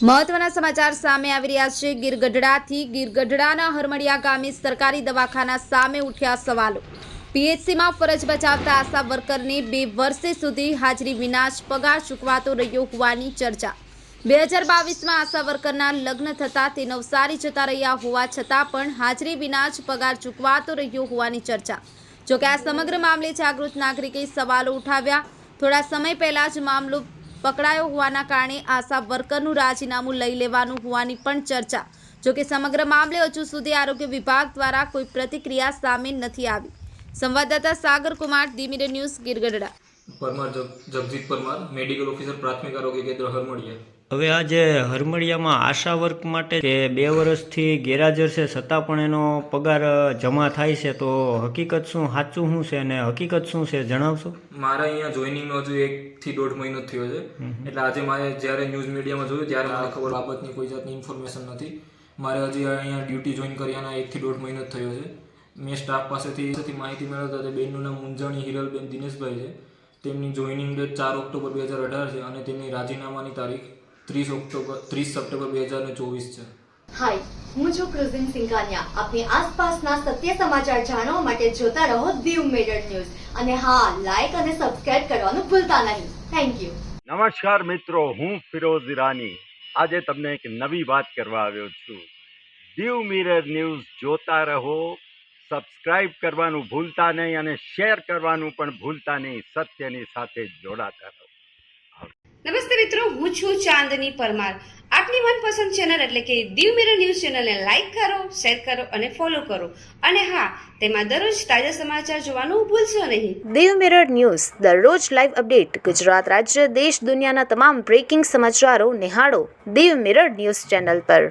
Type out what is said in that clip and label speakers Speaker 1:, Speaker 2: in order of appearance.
Speaker 1: મહત્વના સમાચાર સામે આવી રહ્યા છે। ગીર ગઢડાના હરમડિયા ગામે સરકારી દવાખાના સામે ઉઠ્યા સવાલો। પીએચસીમાં ફરજ બજાવતા આશા વર્કરને 2 વર્ષ સુધી હાજરી વિના જ પગાર ચૂકવાતો રહ્યો હોવાની ચર્ચા। 2022માં આશા વર્કરના લગ્ન થતા તે નવસારી જતા રહ્યા હોવા છતાં પણ હાજરી વિના જ પગાર ચૂકવાતો રહ્યો હોવાની ચર્ચા। જોકે આ સમગ્ર મામલે જાગૃત નાગરિકે સવાલો ઉઠાવ્યા। થોડા સમય પહેલા જ મામલો પકડાયો હોવાના કારણે આશા વર્કરનું રાજીનામું લઈ લેવાનું હોવાની પણ ચર્ચા। જોકે સમગ્ર મામલે હજુ સુધી આરોગ્ય વિભાગ દ્વારા કોઈ પ્રતિક્રિયા સામે નથી આવી। સંવાદદાતા Sagar Kumar, the Mirror News, Gir Gadhada.
Speaker 2: Parmar Jagjit Parmar, medical officer, પ્રાથમિક આરોગ્ય કેન્દ્ર હરમડિયા।
Speaker 3: હવે આ જે હરમડિયામાં આશા વર્ક માટે તે 2 વર્ષથી ગેરહાજર છે છતાં પણ એનો પગાર જમા થાય છે, તો હકીકત શું, સાચું શું છે અને હકીકત શું છે જણાવશો?
Speaker 2: મારા અહીંયા જોઈનિંગનો હજુ 1 થી 1.5 મહિનો થયો છે, એટલે આજે મારે જ્યારે ન્યૂઝ મીડિયામાં જોયું ત્યારે મને ખબર બાબતની કોઈ જાતની ઇન્ફોર્મેશન નથી। મારે હજી અહીંયા ડ્યુટી જોઈન કર્યાના 1 થી 1.5 મહિનો થયો છે। મેં સ્ટાફ પાસેથી માહિતી મેળવતા તે બેનનું નામ મુંજાણી હિરલબેન દિનેશભાઈ છે। તેમની જોઈનિંગ ડેટ 4 ઓક્ટોબર 2018 છે અને તેમની રાજીનામાની તારીખ 30 સપ્ટેમ્બર 2024 છે।
Speaker 4: હાય, હું છું ક્રુઝિન સિંઘાનિયા। આપની આસપાસના સત્ય સમાચાર જાણવા માટે જોતા રહો દીવ મિરર ન્યૂઝ, અને હા, લાઈક અને સબસ્ક્રાઇબ કરવાનું ભૂલતા નહીં। Thank you.
Speaker 5: નમસ્કાર મિત્રો, હું ફિરોઝ ઈરાની આજે તમને એક નવી વાત કરવા આવ્યો છું। દીવ મિરર ન્યૂઝ જોતા રહો, સબસ્ક્રાઇબ કરવાનું ભૂલતા નહીં અને શેર કરવાનું પણ ભૂલતા નહીં। સત્યની સાથે જોડાતા રહો।
Speaker 6: નમસ્તે મિત્રો, હું છું ચાંદની પરમાર। આપની મનપસંદ ચેનલ એટલે કે દીવ મિરર ન્યૂઝ ચેનલને લાઈક કરો, શેર કરો અને ફોલો કરો, અને હા, તેમાં દરરોજ તાજા સમાચાર જોવાનું ભૂલશો નહીં।
Speaker 7: દીવ મિરર ન્યૂઝ દરરોજ લાઈવ અપડેટ, ગુજરાત રાજ્ય, દેશ, દુનિયાના તમામ બ્રેકિંગ સમાચારો નિહાળો દીવ મિરર ન્યૂઝ ચેનલ પર।